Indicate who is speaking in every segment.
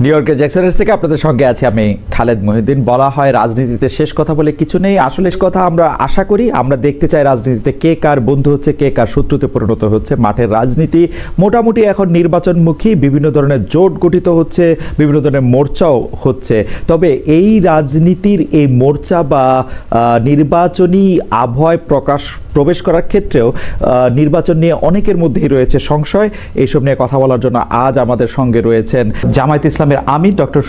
Speaker 1: New ইয়র্কের জ্যাকসনের থেকে আপনাদের সঙ্গে আছি আমি খালেদ মহিউদ্দিন। বলা হয় রাজনীতিতে শেষ কথা বলে কিছু নেই। আসলে শেষ কথা আমরা আশা করি, আমরা দেখতে চাই রাজনীতিতে কে কার বন্ধু হচ্ছে, কে কার শত্রুতে পরিণত হচ্ছে। মাঠের রাজনীতি মোটামুটি এখন নির্বাচনমুখী, বিভিন্ন ধরনের জোট গঠিত হচ্ছে, বিভিন্ন ধরনের মোর্চাও হচ্ছে। তবে এই রাজনীতির এই মোর্চা বা নির্বাচনী আবহাওয়ায় প্রবেশ করার ক্ষেত্রেও নির্বাচন নিয়ে অনেকের মধ্যেই রয়েছে সংশয়। এইসব নিয়ে কথা বলার জন্য আজ আমাদের সঙ্গে রয়েছেন জামায়াতে ইসলামের আমির ডক্টর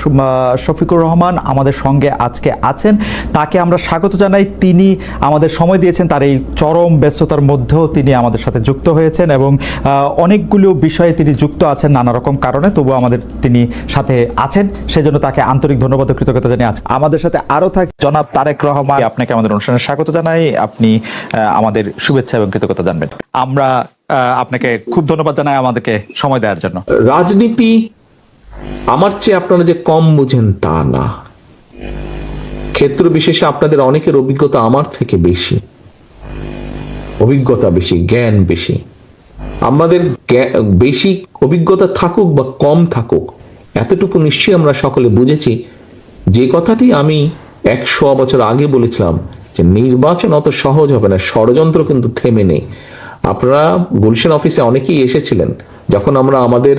Speaker 1: শফিকুর রহমান আমাদের সঙ্গে আজকে আছেন। তাকে আমরা স্বাগত জানাই। তিনি আমাদের সময় দিয়েছেন, তার এই চরম ব্যস্ততার মধ্যেও তিনি আমাদের সাথে যুক্ত হয়েছেন এবং অনেকগুলো বিষয়ে তিনি যুক্ত আছেন নানা রকম কারণে, তবুও আমাদের তিনি সাথে আছেন, সেজন্য তাকে আন্তরিক ধন্যবাদ ও কৃতজ্ঞতা জানিয়ে আছেন। আমাদের সাথে আরও থাক জনাব তারেক রহমান, আপনাকে আমাদের অনুষ্ঠানে স্বাগত জানাই। আপনি আমাদের শুভেচ্ছা এবং কৃতজ্ঞতা জানবেন। আমরা আপনাকে খুব ধন্যবাদ জানাই আমাদেরকে সময় দেওয়ার জন্য।
Speaker 2: রাজনীতি আমার চেয়ে আপনারা যে কম বুঝেন তা না, ক্ষেত্র বিশেষে আপনাদের অনেকের অভিজ্ঞতা আমার থেকে বেশি, অভিজ্ঞতা বেশি, জ্ঞান বেশি। আমাদের বেশি অভিজ্ঞতা থাকুক বা কম থাকুক, এতটুকু নিশ্চয়ই আমরা সকলে বুঝেছি যে কথাটি আমি 100 বছর আগে বলেছিলাম যে নির্বাচন অত সহজ হবে না, ষড়যন্ত্র কিন্তু থেমে নেই। আপনারা গুলশান অফিসে অনেকেই এসেছিলেন যখন আমরা আমাদের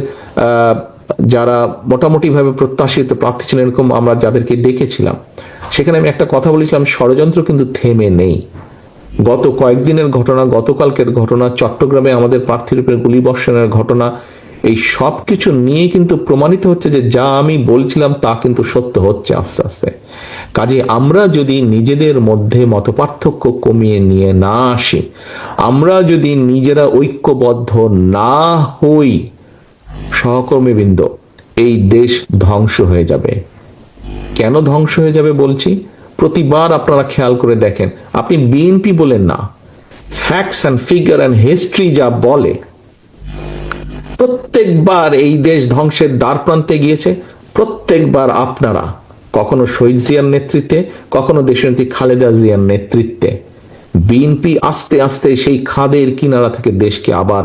Speaker 2: যারা মোটামুটি ভাবে প্রত্যাশিত প্রার্থী ছিলেন এরকম আমরা যাদেরকে ডেকেছিলাম, সেখানে আমি একটা কথা বলেছিলাম, ষড়যন্ত্র কিন্তু থেমে নেই। গত কয়েকদিনের ঘটনা, গতকালকের ঘটনা, চট্টগ্রামে আমাদের প্রার্থীর উপরে গুলিবর্ষণের ঘটনা, এই সব কিছু নিয়ে কিন্তু প্রমাণিত হচ্ছে যে যা আমি বলছিলাম তা কিন্তু সত্য হচ্ছে আস্তে আস্তে। কাজে আমরা যদি নিজেদের মধ্যে মতপার্থক্য কমিয়ে নিয়ে না আসি, আমরা যদি নিজেরা ঐক্যবদ্ধ না হই, সহকর্মীবৃন্দ, এই দেশ ধ্বংস হয়ে যাবে। কেন ধ্বংস হয়ে যাবে বলছি? প্রতিবার আপনারা খেয়াল করে দেখেন, আপনি বিএনপি বলেন না, facts and figure and history যা বলে, প্রত্যেকবার এই দেশ ধ্বংসের দ্বার প্রান্তে গিয়েছে। প্রত্যেকবার আপনারা কখনো শহীদ জিয়ার নেতৃত্বে, কখনো দেশনেত্রী খালেদা জিয়ার নেতৃত্বে বিএনপি আস্তে আস্তে সেই খাদের কিনারা থেকে দেশকে আবার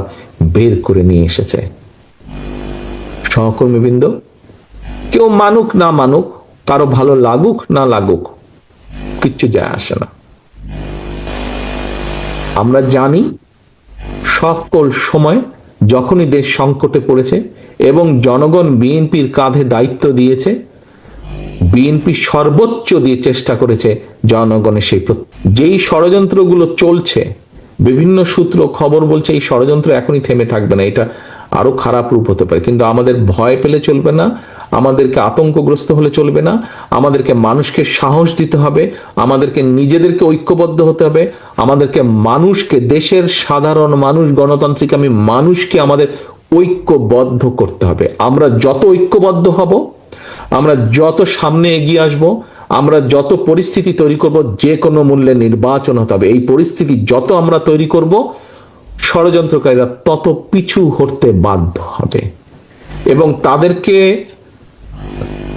Speaker 2: বের করে নিয়ে এসেছে। সহকর্মীবৃন্দ, কেউ মানুক না মানুক, কারো ভালো লাগুক না লাগুক, কিচ্ছু যায় আসে না। আমরা জানি সকল সময় যখনই দেশ সংকটে পড়েছে এবং জনগণ বিএনপির কাঁধে দায়িত্ব দিয়েছে, বিএনপি সর্বোচ্চ দিয়ে চেষ্টা করেছে জনগণের সেই যেই ষড়যন্ত্রগুলো চলছে, বিভিন্ন সূত্র খবর বলছে এই ষড়যন্ত্র এখনই থেমে থাকবে না, এটা আরো খারাপ রূপ হতে পারে। কিন্তু আমাদের ভয় পেলে চলবে না, আমাদেরকে আতঙ্কগ্রস্ত হলে চলবে না, আমাদেরকে মানুষকে সাহস দিতে হবে, আমাদেরকে নিজেদেরকে ঐক্যবদ্ধ হতে হবে, আমাদেরকে মানুষকে, দেশের সাধারণ মানুষ, গণতান্ত্রিক আমি মানুষকে আমাদের ঐক্যবদ্ধ করতে হবে। আমরা যত ঐক্যবদ্ধ হব, আমরা যত সামনে এগিয়ে আসব, আমরা যত পরিস্থিতি তৈরি করব, যে কোনো মূল্যে নির্বাচন হতে হবে। এই পরিস্থিতি যত আমরা তৈরি করব, ষড়যন্ত্রকারীরা তত পিছু হটতে বাধ্য হবে এবং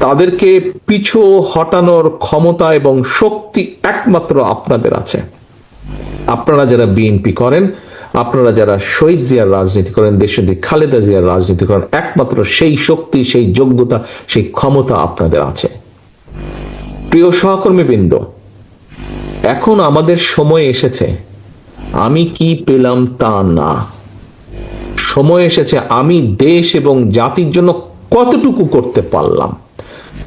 Speaker 2: তাদেরকে পিছু হটানোর ক্ষমতা এবং শক্তি একমাত্র আপনাদের আছে। আপনারা যারা বিএনপি করেন, আপনারা যারা শহীদ জিয়ার রাজনীতি করেন, দেশনেত্রী খালেদা জিয়ার রাজনীতি করেন, একমাত্র সেই শক্তি, সেই যোগ্যতা, সেই ক্ষমতা আপনাদের আছে। প্রিয় সহকর্মীবৃন্দ, এখন আমাদের সময় এসেছে আমি কি পেলাম তা না, সময় এসেছে আমি দেশ এবং জাতির জন্য কতটুকু করতে পারলাম,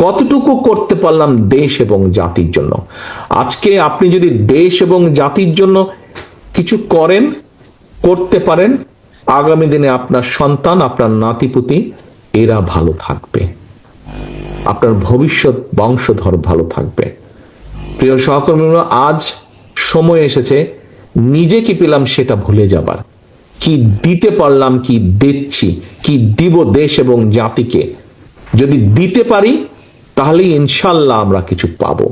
Speaker 2: কতটুকু করতে পারলাম দেশ এবং জাতির জন্য। আজকে আপনি যদি দেশ এবং জাতির জন্য কিছু করতে পারেন, আগামী দিনে আপনার সন্তান, আপনার নাতিপুতি এরা ভালো থাকবে, আপনার ভবিষ্যৎ বংশধর ভালো থাকবে। প্রিয় সহকর্মীরা, আজ সময় এসেছে নিজে কি পেলাম সেটা ভুলে যাবার, কি দিতে পারলাম, কি দিচ্ছি, কি দিব দেশ এবং জাতিকে। যদি দিতে পারি তাহলে ইনশাল্লাহ আমরা কিছু পাবো,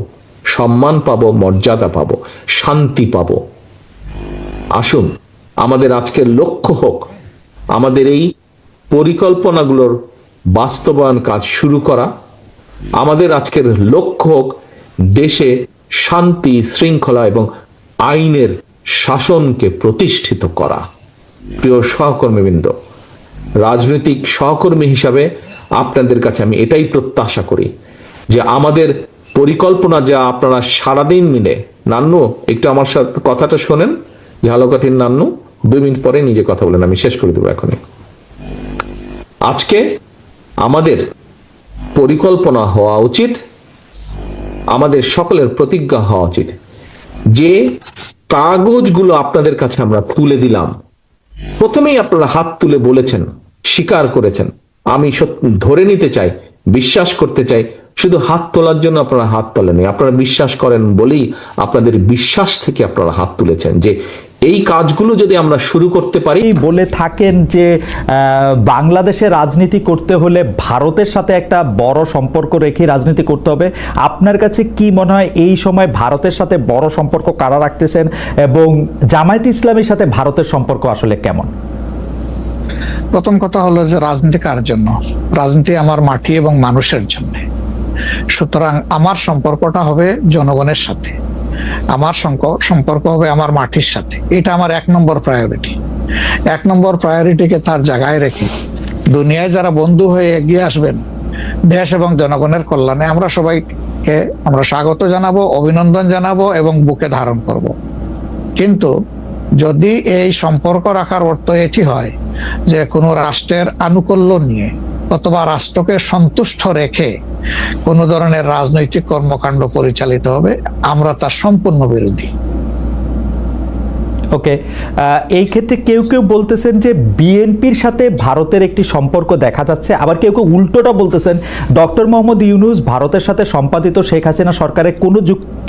Speaker 2: সম্মান পাবো, মর্যাদা পাবো, শান্তি পাবো। আসুন আমাদের আজকের লক্ষ্য হোক আমাদের এই পরিকল্পনাগুলোর বাস্তবায়ন কাজ শুরু করা। আমাদের আজকের লক্ষ্য হোক দেশে শান্তি, শৃঙ্খলা এবং আইনের শাসনকে প্রতিষ্ঠিত করা। প্রিয় সহকর্মীবৃন্দ, রাজনৈতিক সহকর্মী হিসাবে আপনাদের কাছে আমি এটাই প্রত্যাশা করি যে আমাদের পরিকল্পনা যা আপনারা সারাদিন মিলে, নান্নু একটু আমার সাথে কথাটা শোনেন, ঝালকাঠির নান্নু 2 মিনিট পরে নিজে কথা বলেন, আমি শেষ করে দেবো এখনই। আজকে আমাদের পরিকল্পনা হওয়া উচিত, আমাদের সকলের প্রতিজ্ঞা হওয়া উচিত যে কাগজগুলো আপনাদের কাছে আমরা তুলে দিলাম, প্রথমেই আপনারা হাত তুলে বলেছেন, স্বীকার করেছেন। আমি ধরে নিতে চাই, বিশ্বাস করতে চাই, শুধু হাত তোলার জন্য আপনারা হাত তোলেনি, আপনারা বিশ্বাস করেন বলেই আপনাদের বিশ্বাস থেকে আপনারা হাত তুলেছেন যে এই কাজগুলো যদি আমরা শুরু করতে পারি।
Speaker 1: বলে থাকেন যে বাংলাদেশে রাজনীতি করতে হলে ভারতের সাথে একটা বড় সম্পর্ক রেখে রাজনীতি করতে হবে। আপনার কাছে কি মনে হয় এই সময় ভারতের সাথে বড় সম্পর্ক কারা রাখতেছেন এবং জামায়াতে ইসলামীর সাথে ভারতের সম্পর্ক আসলে কেমন?
Speaker 3: প্রথম কথা হলো যে রাজনীতি কার জন্য? রাজনীতি আমার মাটি এবং মানুষের জন্য। সুতরাং আমার সম্পর্কটা হবে জনগণের সাথে, আমার সম্পর্ক হবে আমার মাটির সাথে। এটা আমার 1 নম্বর প্রায়োরিটি। 1 নম্বর প্রায়োরিটিকে তার জায়গায় রেখে দুনিয়ায় যারা বন্ধু হয়ে এগিয়ে আসবেন দেশ এবং জনগণের কল্যাণে, আমরা সবাইকে আমরা স্বাগত জানাবো, অভিনন্দন জানাবো এবং বুকে ধারণ করব। কিন্তু যদি এই সম্পর্ক রাখার অর্থ এটি হয় যে কোনো রাষ্ট্রের আনুকূল্য নিয়ে অথবা রাষ্ট্রকে সন্তুষ্ট রেখে কোনো ধরনের রাজনৈতিক কর্মকাণ্ড পরিচালিত হবে, আমরা তার সম্পূর্ণ বিরোধী।
Speaker 1: ওকে, এই ক্ষেত্রে কেউ কেউ বলতেছেন যে বিএনপির সাথে ভারতের একটি সম্পর্ক দেখা যাচ্ছে, আবার কেউ কেউ উল্টোটা বলতেছেন ডক্টর মোহাম্মদ ইউনূস ভারতের সাথে সম্পাদিত শেখ হাসিনা সরকারের কোনো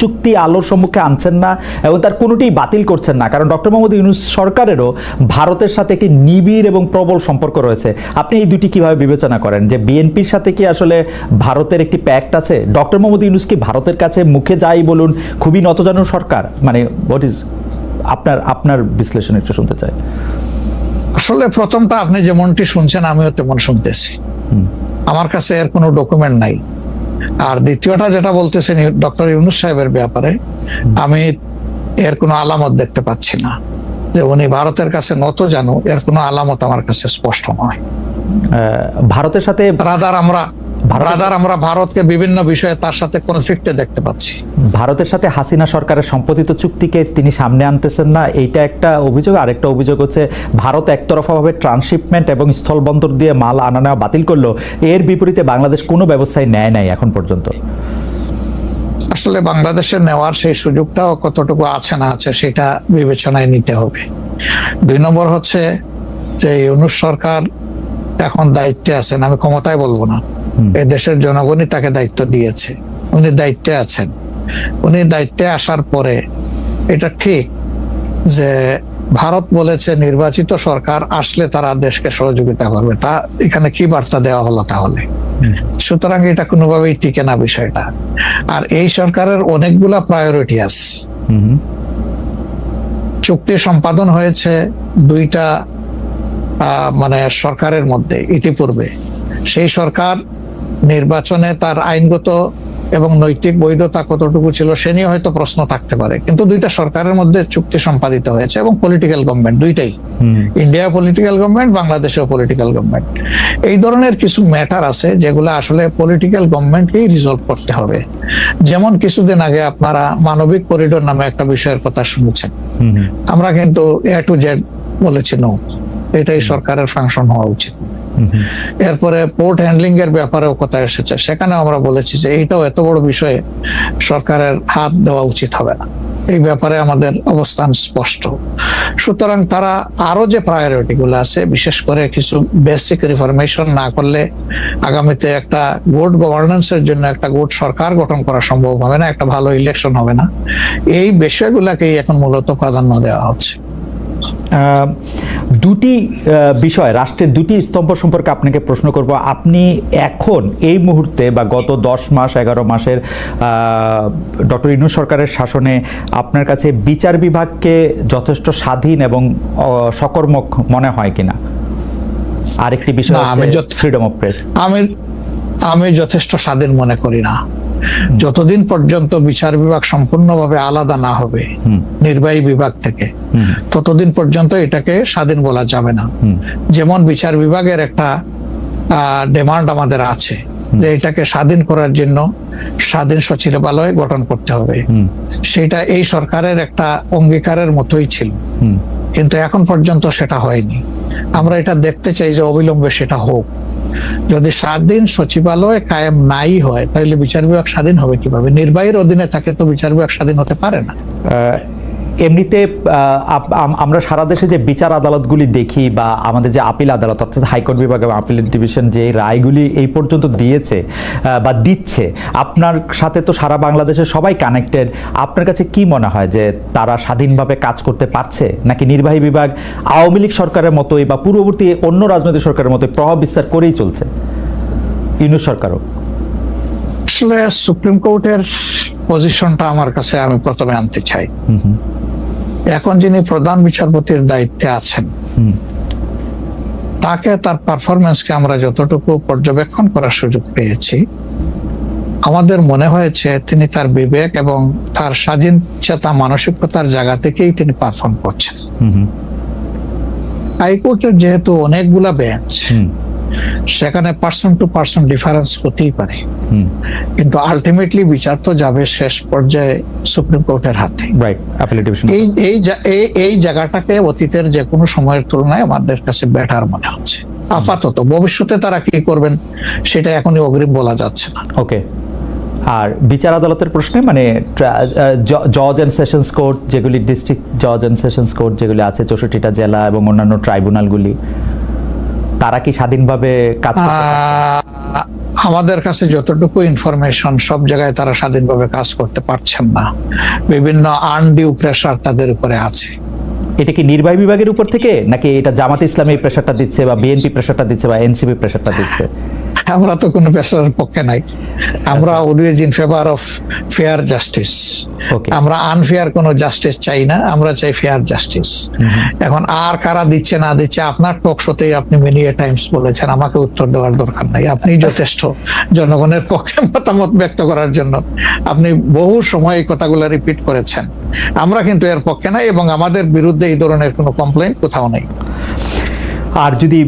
Speaker 1: চুক্তি আলোর সম্মুখে আনছেন না এবং তার কোনোটিই বাতিল করছেন না, কারণ ডক্টর মোহাম্মদ ইউনূস সরকারেরও ভারতের সাথে একটি নিবিড় এবং প্রবল সম্পর্ক রয়েছে। আপনি এই দুটি কিভাবে বিবেচনা করেন যে বিএনপির সাথে কি আসলে ভারতের একটি প্যাক্ট আছে? ডক্টর মোহাম্মদ ইউনূস কি ভারতের কাছে মুখে যাই বলুন খুবই নতজানু সরকার? মানে হোয়াট ইজ আপনার বিশ্লেষণ একটু শুনতে চাই।
Speaker 3: আসলে প্রথমটা আপনি যেমনটি শুনছেন আমিও তেমন শুনতেছি, আমার কাছে এর কোনো ডকুমেন্ট নাই। আর দ্বিতীয়টা যেটা বলতেছেন ডক্টর ইউনূস সাহেবের ব্যাপারে, আমি এর কোনো আলামত দেখতে পাচ্ছি না যে উনি ভারতের কাছে নত জানু, এর কোনো আলামত আমার কাছে স্পষ্ট নয়।
Speaker 1: ভারতের সাথে
Speaker 3: রাদার আমরা ভারতকে বিভিন্ন বিষয়ে তার সাথে কনফ্লিক্টে দেখতে পাচ্ছি।
Speaker 1: ভারতের সাথে হাসিনা সরকারের সম্পাদিত চুক্তিকে তিনি সামনে আনতেছেন না, এইটা একটা অভিযোগ। আরেকটা অভিযোগ হচ্ছে ভারত একতরফাভাবে ট্রান্সশিপমেন্ট এবং স্থলবন্দর দিয়ে মাল আনা নেওয়া বাতিল করলো, এর বিপরীতে বাংলাদেশ কোনো ব্যবস্থায় নেয় নাই এখন পর্যন্ত।
Speaker 3: আসলে বাংলাদেশের নেওয়ার সেই সুযোগটাও কতটুকু আছে না আছে সেটা বিবেচনায় নিতে হবে। 2 নম্বর হচ্ছে যে ইউনূস সরকার এখন দায়িত্বে আছেন, আমি ক্ষমতায় বলবো না, এই দেশের জনগণই তাকে দায়িত্ব দিয়েছে, উনি দায়িত্বে আছেন। উনি দায়িত্বে আসার পরে এটা ঠিক যে ভারত বলেছে নির্বাচিত সরকার আসলে তারা দেশকে সহযোগিতা করবে, তা এখানে কি বার্তা দেওয়া হলো তাহলে? সুতরাং এটা কোনোভাবেই টিকে না বিষয়টা। আর এই সরকারের অনেকগুলা প্রায়োরিটি আছে। চুক্তি সম্পাদন হয়েছে 2টা মানে সরকারের মধ্যে ইতিপূর্বে। সেই সরকার নির্বাচনে তার আইনগত এবং নৈতিক বৈধতা কতটুকু ছিল সে নিয়ে হয়তো প্রশ্ন থাকতে পারে, কিন্তু 2টা সরকারের মধ্যে চুক্তি সম্পাদিত হয়েছে এবং পলিটিক্যাল গভর্নমেন্ট দুইটাই, ইন্ডিয়া পলিটিক্যাল গভর্নমেন্ট, বাংলাদেশেও পলিটিক্যাল গভর্নমেন্ট। এই ধরনের কিছু ম্যাটার আছে যেগুলো আসলে পলিটিক্যাল গভর্নমেন্টকেই রিজলভ করতে হবে। যেমন কিছুদিন আগে আপনারা মানবিক করিডোর নামে একটা বিষয়ের কথা শুনেছেন, আমরা কিন্তু A to Z বলেছি নো, এটাই সরকারের ফাংশন হওয়া উচিত। এরপরে পোর্ট হ্যান্ডলিং এর ব্যাপারেও কথা এসেছে, সেখানে আমরা বলেছি যে এইটাও এত বড় বিষয়ে সরকারের হাত দেওয়া উচিত হবে না, এই ব্যাপারে আমাদের অবস্থান স্পষ্ট। সুতরাং তারা আরো যে প্রায়োরিটি গুলো আছে, বিশেষ করে কিছু বেসিক রিফরমেশন না করলে আগামীতে একটা গুড গভর্নেন্সের জন্য একটা গুড সরকার গঠন করা সম্ভব হবে না, একটা ভালো ইলেকশন হবে না, এই বিষয়গুলোকেই এখন মূলত প্রাধান্য দেওয়া হচ্ছে।
Speaker 1: দুটি বিষয়, রাষ্ট্রের দুটি স্তম্ভ সম্পর্কে আপনাকে প্রশ্ন করব। আপনি এখন এই মুহূর্তে বা গত 10 মাস 11 মাসের ডক্টর ইউনূস সরকারের শাসনে আপনার কাছে বিচার বিভাগকে যথেষ্ট স্বাধীন এবং সকর্মক মনে হয় কিনা? আরেকটি বিষয় ফ্রিডম অফ প্রেস।
Speaker 3: আমি যথেষ্ট স্বাধীন মনে করি না। যতদিন পর্যন্ত বিচার বিভাগ সম্পূর্ণভাবে আলাদা না হবে নির্বাহী বিভাগ থেকে, ততদিন পর্যন্ত এটাকে স্বাধীন বলা যাবে না। যেমন বিচার বিভাগের একটা ডিমান্ড আমাদের আছে যে এটাকে স্বাধীন করার জন্য স্বাধীন সচিবালয় গঠন করতে হবে। সেটা এই সরকারের একটা অঙ্গীকারের মতোই ছিল, কিন্তু এখন পর্যন্ত সেটা হয়নি। আমরা এটা দেখতে চাই যে অবিলম্বে সেটা হোক। যদি স্বাধীন সচিবালয় কায়েম নাই হয় তাহলে বিচার বিভাগ স্বাধীন হবে কিভাবে? নির্বাহীর অধীনে থাকে তো বিচার বিভাগ স্বাধীন হতে পারে না।
Speaker 1: এমনিতে আমরা সারা দেশে যে বিচার আদালতগুলি দেখি বা আমাদের যে আপিল আদালত অর্থাৎ হাইকোর্ট বিভাগ এবং আপিল ডিভিশন যে রায়গুলি এই পর্যন্ত দিয়েছে বা দিচ্ছে, আপনার সাথে তো সারা বাংলাদেশের সবাই কানেক্টেড। আপনার কাছে কি মনে হয় যে তারা স্বাধীনভাবে কাজ করতে পারছে, নাকি নির্বাহী বিভাগ আওয়ামী লীগ সরকারের মতোই বা পূর্ববর্তী অন্য রাজনৈতিক সরকারের মতোই প্রভাব বিস্তার করেই চলছে? ইউনূস সরকারও
Speaker 3: আসলে সুপ্রিম কোর্টের পজিশনটা আমার কাছে আমি প্রথমে আনতে চাই। এখন যিনি প্রধান বিচারপতির দায়িত্বে আছেন তাকে, তার পারফরমেন্সকে আমরা যতটুকু পর্যবেক্ষণ করার সুযোগ পেয়েছি, আমাদের মনে হয়েছে তিনি তার বিবেক এবং তার স্বাধীন চেতা মানসিকতার জায়গা থেকেই তিনি পারফর্ম করছেন। হাইকোর্টের যেহেতু অনেকগুলা বেঞ্চ, সেখানে পার্সন টু পার্সন ডিফারেন্স হতেই পারে, কিন্তু আলটিমেটলি বিচার তো যাবে শেষ পর্যায়ে সুপ্রিম কোর্টের হাতে। এই জায়গাটাকে অতীতের যে কোনো সময়ের তুলনায় আমাদের কাছে বেটার মনে হচ্ছে আপাতত। ভবিষ্যতে তারা কি করবেন সেটা এখনই অগ্রিম বলা যাচ্ছে না।
Speaker 1: ওকে। আর বিচার আদালতের প্রশ্নে মানে জজ অ্যান্ড সেশনস কোর্ট যেগুলি, ডিস্ট্রিক্ট জজ অ্যান্ড সেশনস কোর্ট যেগুলি আছে 64টা জেলা এবং অন্যান্য ট্রাইব্যুনালগুলি, তারা কি স্বাধীনভাবে কাজ করতে পারছে?
Speaker 3: আমাদের কাছে যতটুকু ইনফরমেশন, সব জায়গায় তারা স্বাধীনভাবে কাজ করতে পারছেন না। বিভিন্ন আনডিউ প্রেসার তাদের উপরে আছে।
Speaker 1: এটা কি নির্বাহী বিভাগের উপর থেকে, নাকি এটা জামাতে ইসলামী প্রেসারটা দিচ্ছে বা বিএনপি প্রেসারটা দিচ্ছে বা এনসিপি প্রেসারটা দিচ্ছে?
Speaker 3: আমরা তো কোনো প্রেসারের পক্ষে নাই। আমরা always in favour of fair justice. আমরা আনফেয়ার কোনো জাস্টিস চাই না, আমরা চাই ফেয়ার জাস্টিস। এখন আর কারা দিচ্ছে না দিচ্ছে, আপনার টক শোতেই আপনি মেনি টাইমস বলেছেন, আমাকে উত্তর দেওয়ার দরকার নাই। আপনি যথেষ্ট জনগণের পক্ষে মতামত ব্যক্ত করার জন্য আপনি বহু সময় এই কথাগুলো রিপিট করেছেন। আমরা কিন্তু এর পক্ষে নাই এবং আমাদের বিরুদ্ধে এই ধরনের কোনো কমপ্লেইন কোথাও নেই।
Speaker 1: আর যদি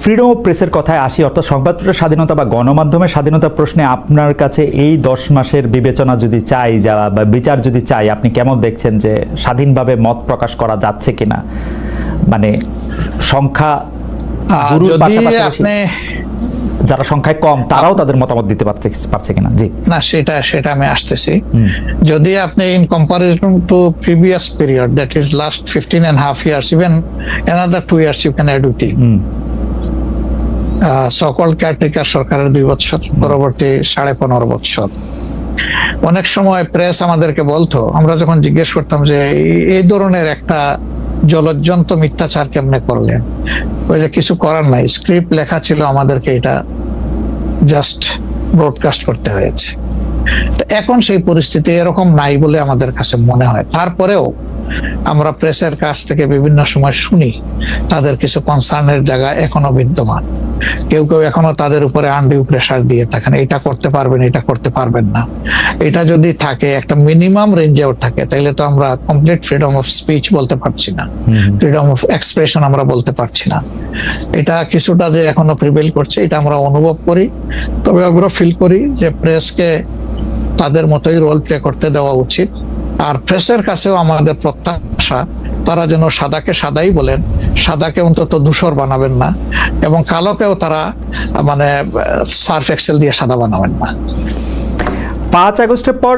Speaker 1: ফ্রিডম অফ প্রেসের কথায় আসি, অর্থাৎ সংবাদপত্রের স্বাধীনতা বা গণমাধ্যমের স্বাধীনতা প্রশ্নে আপনার কাছে এই 10 মাসের বিবেচনা যদি চাই বা বিচার যদি চাই, আপনি কেমন দেখছেন যে স্বাধীনভাবে মত প্রকাশ করা যাচ্ছে কিনা? মানে সংখ্যা যারা সংখ্যায় কম তারাও তাদের মতামত দিতে পারছে কিনা? জি
Speaker 3: না, সেটা আমি আসতেছি। যদি আপনি in comparison two previous period, that is last 15.5 years, even another 2 years you can add with it. সকল কেয়ারটেকার সরকারের 2 বছর, পরবর্তী 15.5 বছর। অনেক সময় প্রেস আমাদেরকে বলতো, আমরা যখন জিজ্ঞেস করতাম যে এই ধরনের একটা জলজ্জন্ত মিথ্যাচার কেমনে করলেন, ওই যে কিছু করার নাই, স্ক্রিপ্ট লেখা ছিল, আমাদেরকে এটা জাস্ট ব্রডকাস্ট করতে হয়েছে। তো এখন সেই পরিস্থিতি এরকম নাই বলে আমাদের কাছে মনে হয়। তারপরেও আমরা প্রেসের কাছ থেকে বিভিন্ন সময় শুনি তাদের কিছু কনসার্নের জায়গা এখনো বিদ্যমান। কেউ কেউ এখনো তাদের উপরে আনডিউ প্রেসার দিয়ে থাকেন, এটা করতে পারবেন, এটা করতে পারবেন না। এটা যদি থাকে, একটা মিনিমাম রেঞ্জেও থাকে, তাহলে তো আমরা কমপ্লিট ফ্রিডম অফ স্পিচ বলতে পারছি না, ফ্রিডম অফ এক্সপ্রেশন আমরা বলতে পারছি না। এটা কিছুটা যে এখনো প্রিভেল করছে, এটা আমরা অনুভব করি। তবে আমরা ফিল করি যে প্রেসকে তাদের মতোই রোল প্লে করতে দেওয়া উচিত। আর প্রেসের কাছেও আমাদের প্রত্যাশা, তারা যেন সাদাকে সাদাই বলেন, সাদাকে অন্তত ধূসর বানাবেন না, এবং কালোকেও তারা মানে সার্ফ এক্সেল দিয়ে সাদা বানাবেন না।
Speaker 1: 5 আগস্টের পর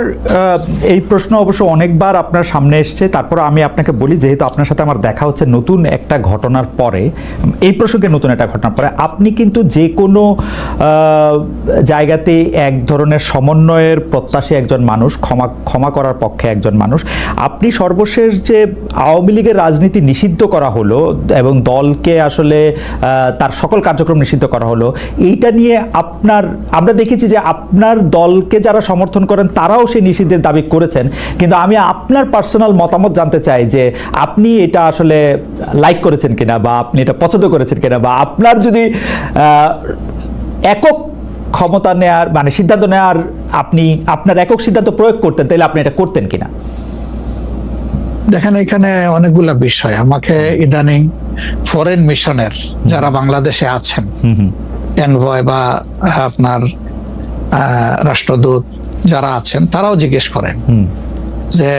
Speaker 1: এই প্রশ্ন অবশ্য অনেকবার আপনার সামনে এসছে। তারপর আমি আপনাকে বলি, যেহেতু আপনার সাথে আমার দেখা হচ্ছে নতুন একটা ঘটনার পরে, এই প্রসঙ্গে নতুন একটা ঘটনার পরে, আপনি কিন্তু যে কোনো জায়গাতে এক ধরনের সমন্বয়ের প্রত্যাশী একজন মানুষ, ক্ষমা করার পক্ষে একজন মানুষ। আপনি সর্বশেষ যে আওয়ামী লীগের রাজনীতি নিষিদ্ধ করা হলো এবং দলকে আসলে তার সকল কার্যক্রম নিষিদ্ধ করা হলো, এইটা নিয়ে আমরা দেখেছি যে আপনার দলকে যারা সমর্থন করেন তারাও সেই নিষিদ্ধের দাবি করেছেন। কিন্তু আমি আপনার পার্সোনাল মতামত জানতে চাই যে আপনি এটা আসলে লাইক করেছেন কিনা, বা আপনি এটা পছন্দ করেছেন কিনা, বা আপনার যদি একক ক্ষমতা নেয়ার মানে সিদ্ধান্ত নেয়ার, আপনি আপনার একক সিদ্ধান্ত প্রয়োগ করতেন, তাহলে আপনি এটা করতেন কিনা?
Speaker 3: দেখেন, এখানে অনেকগুলা বিষয়। আমাকে ইদানিং ফরেন মিশনের যারা বাংলাদেশে আছেন এনভয় বা আপনার রাষ্ট্রদূত যারা আছেন তারাও জিজ্ঞেস করেন যে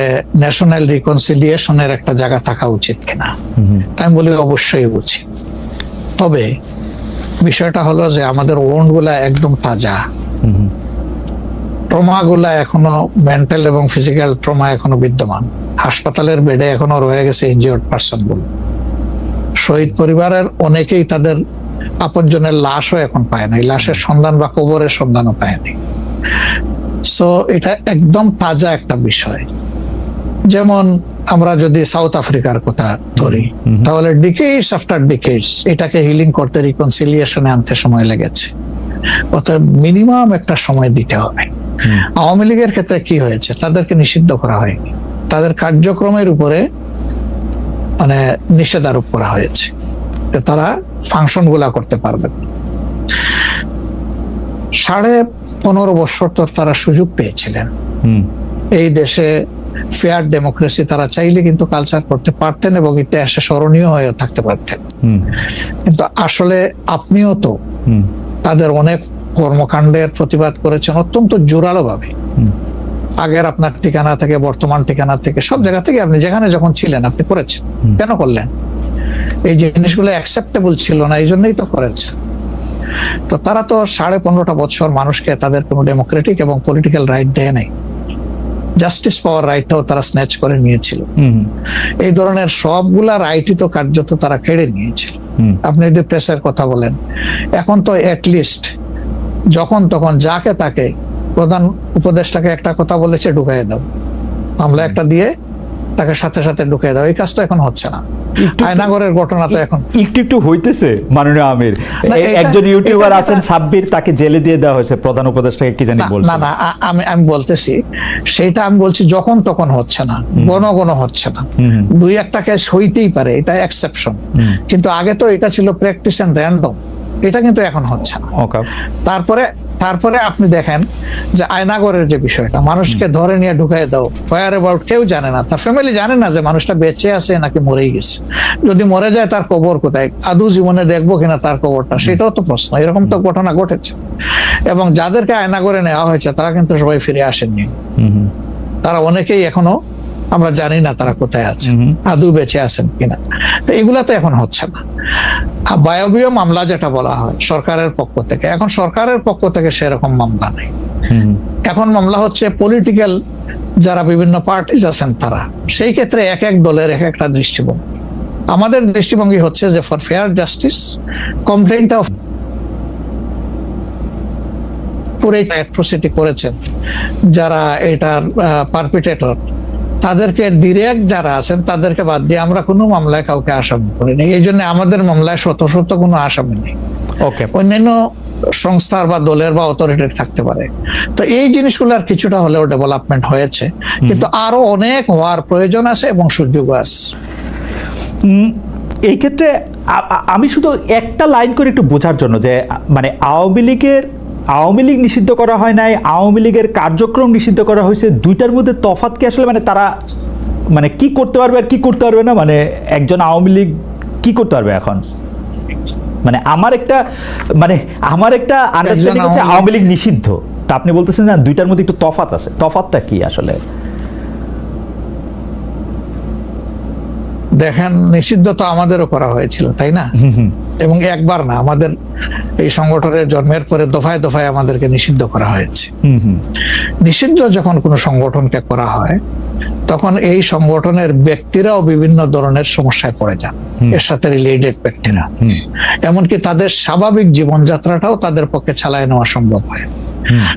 Speaker 3: ন্যাশনাল রিকনসিলিয়েশনের একটা জায়গা থাকা উচিত কিনা। আমি বলি অবশ্যই উচিত, তবে বিষয়টা হলো যে আমাদের ওন্ড গুলা একদম তাজা, ট্রমা গুলা এখনো মেন্টাল এবং ফিজিক্যাল ট্রমা এখনো বিদ্যমান, হাসপাতালের বেডে এখনো রয়ে গেছে ইনজিওর্ড পার্সন গুলো। শহীদ পরিবারের অনেকেই তাদের আপনজনের লাশও এখন পায় না, লাশের সন্ধান বা কবরের সন্ধানও পায়নি। সো এটা একদম তাজা একটা বিষয়। যেমন আমরা যদি সাউথ আফ্রিকার কথা ধরি, তাহলে ডিকেডস আফটার ডিকেডস এটাকে হিলিং করতে, রিকনসিলিয়েশনে আনতে সময় লেগেছে। অর্থাৎ মিনিমাম একটা সময় দিতে হবে। আওয়ামী লীগের ক্ষেত্রে কি হয়েছে, তাদেরকে নিষিদ্ধ করা হয়নি, তাদের কার্যক্রমের উপরে মানে নিষেধারোপ করা হয়েছে, তারা ফাংশন গুলা করতে পারবে। 15.5 বছর তো তারা সুযোগ পেয়েছিলেন এই দেশে ফেয়ার ডেমোক্রেসি, তারা চাইলে কিন্তু কালচার করতে পারতেন এবং ইতিহাসে স্মরণীয় হয়ে থাকতে পারতেন। কিন্তু আসলে আপনিও তো তাদের অনেক কর্মকাণ্ডের প্রতিবাদ করেছেন অত্যন্ত জোরালো ভাবে। আগের আপনার ঠিকানা থেকে, বর্তমান ঠিকানা থেকে, সব জায়গা থেকে আপনি যেখানে যখন ছিলেন আপনি করেছেন। কেন করলেন? এই জিনিসগুলো অ্যাকসেপ্টেবল ছিল না, এই জন্যই তো করেছে। তো তারা তো 15.5 বছর মানুষকে তাদের কোনো ডেমোক্রেটিক এবং পলিটিক্যাল রাইট দেয় নাই, জাস্টিস পাওয়ার রাইটটাও তারা স্ন্যাচ করে নিয়েছিল। এই ধরনের সবগুলা রাইটই তো কার্যত তারা কেড়ে নিয়েছিল। আপনি যদি প্রেসের কথা বলেন, এখন তো অ্যাটলিস্ট যখন তখন যাকে তাকে, প্রধান উপদেষ্টাকে একটা কথা বলেছে ঢুকাই দাও, মামলা একটা দিয়ে তাকে সাথে সাথে ঢুকাই দাও, এই কাজটা এখন হচ্ছে না। আয়নাগরের ঘটনা তো এখন
Speaker 1: একটু হইতেছে। মাননীয় আমির, একজন ইউটিউবার আছেন সাব্বির, তাকে জেলে দিয়ে দেওয়া হয়েছে প্রধান উপদেষ্টাকে, কি জানি বলছে।
Speaker 3: না আমি বলতেছি সেটা, আমি বলছি যখন তখন হচ্ছে না, ঘন হচ্ছে না, 2-1টা কেস হইতেই পারে, এটা এক্সেপশন। কিন্তু আগে তো এটা ছিল প্র্যাকটিস এন্ড র্যান্ডম, এটা কিন্তু এখন হচ্ছে না। তারপরে আপনি দেখেন যে আয়নাগরের যে বিষয়টা, মানুষকে ধরে নিয়ে ঢুকাই দাও, হোয়ার অ্যাবাউট কেউ জানে না, তার ফ্যামিলি জানে না যে মানুষটা বেঁচে আছে নাকি মরেই গেছে। যদি মরে যায় তার কবর কোথায়, আদৌ জীবনে দেখবো কিনা তার কবরটা, সেটাও তো প্রশ্ন। এরকম তো ঘটনা ঘটেছে। এবং যাদেরকে আয়নাগরে নেওয়া হয়েছে তারা কিন্তু সবাই ফিরে আসেননি, তারা অনেকেই এখনো আমরা জানি না তারা কোথায় আছে, আদৌ বেঁচে আছেন কিনা। তো এগুলা তো এখন হচ্ছে না। আর বায়বীয় মামলা যেটা বলা হয় সরকারের পক্ষ থেকে, এখন সরকারের পক্ষ থেকে সেরকম মামলা নেই। এখন মামলা হচ্ছে পলিটিক্যাল যারা বিভিন্ন পার্টিজ আছেন তারা, সেই ক্ষেত্রে এক এক দলের এক একটা দৃষ্টিভঙ্গি। আমাদের দৃষ্টিভঙ্গি হচ্ছে যে for fair justice complaint of পুরো অ্যাট্রোসিটি করেছেন যারা এটার পারপিটেটর, তাদেরকে ডিরেক্ট যারা আছেন তাদেরকে বাদ দিয়ে আমরা কোনো মামলায় কাউকে আসামি করিনি। এই জন্য আমাদের মামলায় শত কোনো আসামি নেই। অন্যান্য সংস্থার বা দলের বা অথরিটির থাকতে পারে। তো এই জিনিসগুলোর কিছুটা হলেও ডেভেলপমেন্ট হয়েছে, কিন্তু আরো অনেক হওয়ার প্রয়োজন আছে এবং সুযোগ আছে।
Speaker 1: এই ক্ষেত্রে আমি শুধু একটা লাইন করে একটু বোঝার জন্য, যে মানে আওয়ামী লীগ নিষিদ্ধ করা হয় নাই, আওয়ামী লীগের কার্যক্রম নিষিদ্ধ করা হয়েছে, দুইটার মধ্যে তফাৎ কি আসলে? মানে তারা মানে কি করতে পারবে আর কি করতে পারবে না, মানে একজন আওয়ামী লীগ কি করতে পারবে এখন? মানে আমার একটা আন্ডারস্ট্যান্ডিং হচ্ছে আওয়ামী লীগ নিষিদ্ধ, তা আপনি বলতেছেন না দুইটার মধ্যে একটু তফাৎ আছে। তফাৎটা কি আসলে?
Speaker 3: দেখেন, নিষিদ্ধ তো আমাদেরও করা হয়েছিল, তাই না? এবং একবার না, আমাদের এই সংগঠনের জন্মের পরে দফায় দফায় আমাদেরকে নিষিদ্ধ করা হয়েছে। নিষিদ্ধ যখন কোনো সংগঠনকে করা হয় তখন এই সংগঠনের ব্যক্তিরাও বিভিন্ন ধরনের সমস্যায় পড়ে যান, এর সাথে রিলেটেড ব্যক্তিরা, এমনকি তাদের স্বাভাবিক জীবনযাত্রাটাও তাদের পক্ষে চালায় নেওয়া সম্ভব হয়।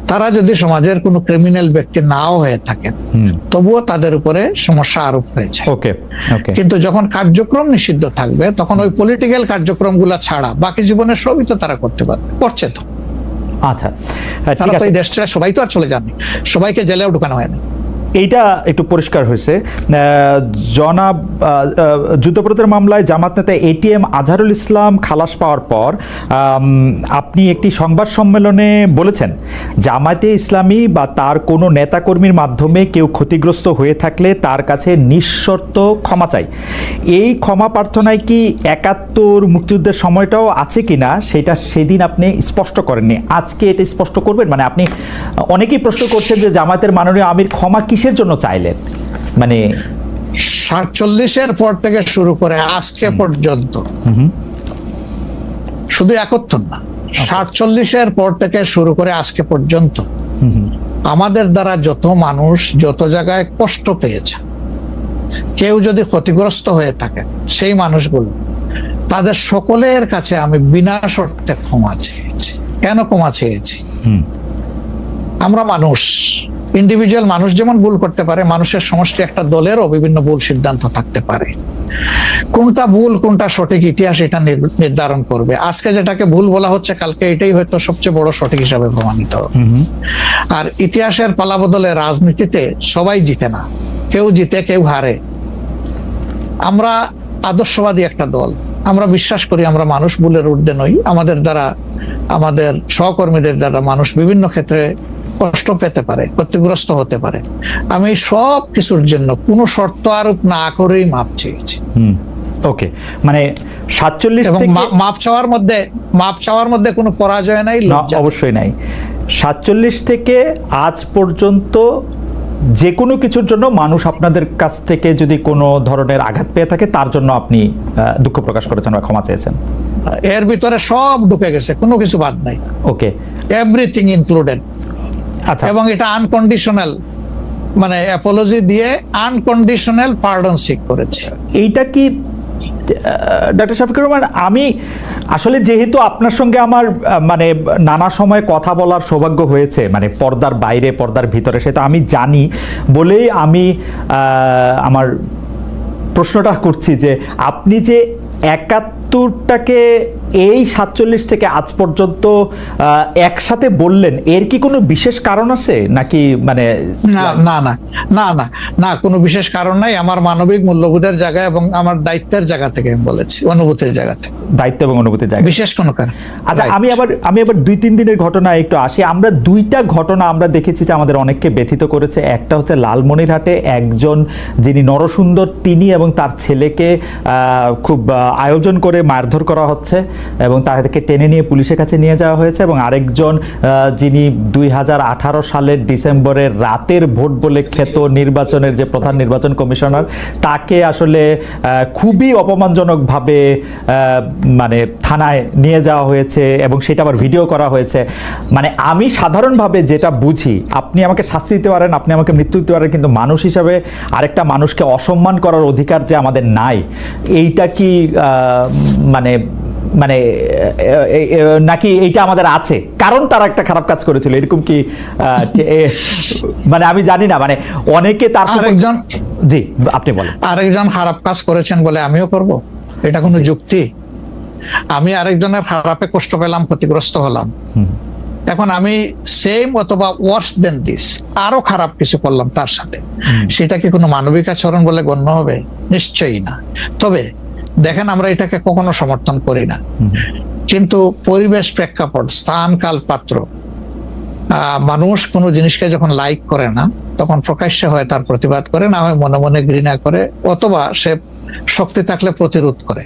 Speaker 3: তারা যদি সমাজের কোনো ক্রিমিনাল ব্যক্তি নাও হয়ে থাকেন তবুও তাদের উপরে সমস্যা আরোপ হয়েছে। কিন্তু যখন কার্যক্রম নিষিদ্ধ থাকবে তখন ওই পলিটিক্যাল কার্যক্রম গুলা ছাড়া বাকি জীবনের সবই তো তারা করতে পারবে, করছে তো।
Speaker 1: আচ্ছা,
Speaker 3: তারা তো এই দেশটা সবাই তো আর চলে যাননি, সবাইকে জেলেও ঢুকানো হয়নি।
Speaker 1: এইটা একটু পরিষ্কার হয়েছে। জনাব যুদ্ধাপরাধের মামলায় জামাত নেতা এটিএম আজহারুল ইসলাম খালাস পাওয়ার পর আপনি একটি সংবাদ সম্মেলনে বলেছেন, জামায়াতে ইসলামী বা তার কোনো নেতাকর্মীর মাধ্যমে কেউ ক্ষতিগ্রস্ত হয়ে থাকলে তার কাছে নিঃশর্ত ক্ষমা চাই। এই ক্ষমা প্রার্থনায় কি ৭১ মুক্তিযুদ্ধের সময়টাও আছে কিনা সেটা সেদিন আপনি স্পষ্ট করেননি, আজকে এটা স্পষ্ট করবেন? মানে আপনি, অনেকেই প্রশ্ন করছেন যে জামায়াতের মাননীয় আমির ক্ষমা কিসের জন্য চাইলেন, মানে
Speaker 3: ৪৭-এর পর থেকে শুরু করে আজকে পর্যন্ত, শুধু ৭১ না, ৪৭-এর পর থেকে শুরু করে আজকে পর্যন্ত আমাদের দ্বারা যত মানুষ যত জায়গায় কষ্ট পেয়েছে, কেউ যদি ক্ষতিগ্রস্ত হয়ে থাকে, সেই মানুষগুলো তাদের সকলের কাছে আমি বিনা শর্তে ক্ষমা চেয়েছি। কেন ক্ষমা চেয়েছি? আমরা মানুষ, ইন্ডিভিজুয়াল মানুষ যেমন ভুল করতে পারে, মানুষের সমষ্টি একটা দলেরও বিভিন্ন ভুল সিদ্ধান্ত থাকতে পারে। কোনটা ভুল কোনটা সঠিক ইতিহাস এটা নির্ধারণ করবে। আজকে যেটাকে ভুল বলা হচ্ছে, কালকে এটাই হয়তো সবচেয়ে বড় সঠিক হিসাবে প্রমাণিত হবে। আর ইতিহাসের পালাবদলে রাজনীতিতে সবাই জিতে না, কেউ জিতে কেউ হারে। আমরা আদর্শবাদী একটা দল, আমরা বিশ্বাস করি আমরা মানুষ, ভুলের ঊর্ধ্বে নই। আমাদের দ্বারা, আমাদের সহকর্মীদের দ্বারা মানুষ বিভিন্ন ক্ষেত্রে কষ্ট পেতে পারে, ক্ষতিগ্রস্ত হতে পারে। আমি সব কিছুর জন্য কোনো শর্ত আরোপ না করেই মাপ চেয়েছি।
Speaker 1: ওকে, মানে ৪৭
Speaker 3: এবং
Speaker 1: থেকে
Speaker 3: মাপ চাওয়ার মধ্যে কোনো পরাজয় নাই, লজ্জা
Speaker 1: অবশ্যই নাই। ৪৭ থেকে আজ পর্যন্ত যে কোনো কিছুর জন্য মানুষ আপনাদের কাছ থেকে যদি কোনো ধরনের আঘাত পেয়ে থাকে, তার জন্য আপনি দুঃখ প্রকাশ করেছেন বা ক্ষমা চেয়েছেন।
Speaker 3: এর ভিতরে সব ঢুকে গেছে, কোনো কিছু বাদ নাই।
Speaker 1: ওকে,
Speaker 3: এভরিথিং ইনক্লুডেড।
Speaker 1: আচ্ছা,
Speaker 3: এবং এটা আনকন্ডিশনাল, মানে অ্যাপোলজি দিয়ে আনকন্ডিশনাল পার্ডন সিক করেছে।
Speaker 1: এইটা কি ডক্টর শফিকুর রহমান, আমি আসলে যেহেতু আপনার সঙ্গে আমার মানে নানা সময় কথা বলার সৌভাগ্য হয়েছে, মানে পর্দার বাইরে পর্দার ভিতরে, সেটা আমি জানি বলেই আমি আমার প্রশ্নটা করছি যে আপনি যে ৭১টাকে এই ৪৭ থেকে আজ পর্যন্ত একসাথে বললেন, এর কি কোনো বিশেষ কারণ আছে নাকি? মানে
Speaker 3: না, কোনো বিশেষ কারণ নাই। আমার মানবিক মূল্যবোধের জায়গা এবং আমার দায়িত্বের জায়গা থেকে আমি বলেছি, অনুভূতির জায়গা থেকে, দায়িত্ব এবং অনুভূতির জায়গা, বিশেষ কোনো কারণ।
Speaker 1: আচ্ছা, আমি আবার ২-৩ দিনের ঘটনা একটু আসি। আমরা দুইটা ঘটনা আমরা দেখেছি যে আমাদের অনেককে ব্যথিত করেছে। একটা হচ্ছে লালমনিরহাটে একজন যিনি নরসুন্দর, তিনি এবং তার ছেলেকে খুব আয়োজন করে মারধর করা হচ্ছে এবং তাদেরকে টেনে নিয়ে পুলিশের কাছে নিয়ে যাওয়া হয়েছে। এবং আরেকজন যিনি ২০১৮ সালের ডিসেম্বরের রাতের ভোট বলে খ্যাত নির্বাচনের যে প্রধান নির্বাচন কমিশনার, তাকে আসলে খুবই অপমানজনকভাবে মানে থানায় নিয়ে যাওয়া হয়েছে এবং সেটা আবার ভিডিও করা হয়েছে। মানে আমি সাধারণভাবে যেটা বুঝি, আপনি আমাকে শাস্তি দিতে পারেন, আপনি আমাকে মৃত্যু দিতে পারেন, কিন্তু মানুষ হিসাবে আরেকটা মানুষকে অসম্মান করার অধিকার যে আমাদের নাই, এইটা কি মানে মানে নাকি এইটা আমাদের আছে কারণ তারা একটা খারাপ কাজ করেছিল, এরকম কি? মানে আমি জানি না, মানে অনেকে তার
Speaker 3: আরেকজন,
Speaker 1: জি আপনি বলেন,
Speaker 3: আরেকজন খারাপ কাজ করেছেন বলে আমিও করব, এটা কোনো যুক্তি? আমি আরেকজনের খারাপে কষ্ট পেলাম, ক্ষতিগ্রস্ত হলাম, এখন আমি সেম অথবা ওয়ার্স দেন দিস আরো খারাপ কিছু করলাম তার সাথে, সেটা কি কোনো মানবিক আচরণ বলে গণ্য হবে? নিশ্চয়ই না। তবে দেখেন, আমরা এটাকে কখনো সমর্থন করি না, কিন্তু পরিবেশ, প্রেক্ষাপট, স্থান, কাল, পাত্র, মানুষ কোনো জিনিসকে যখন লাইক করে না, তখন প্রকাশ্যে হয় তার প্রতিবাদ করে, না হয় মনে মনে ঘৃণা করে, অথবা সে শক্তি থাকলে প্রতিরোধ করে।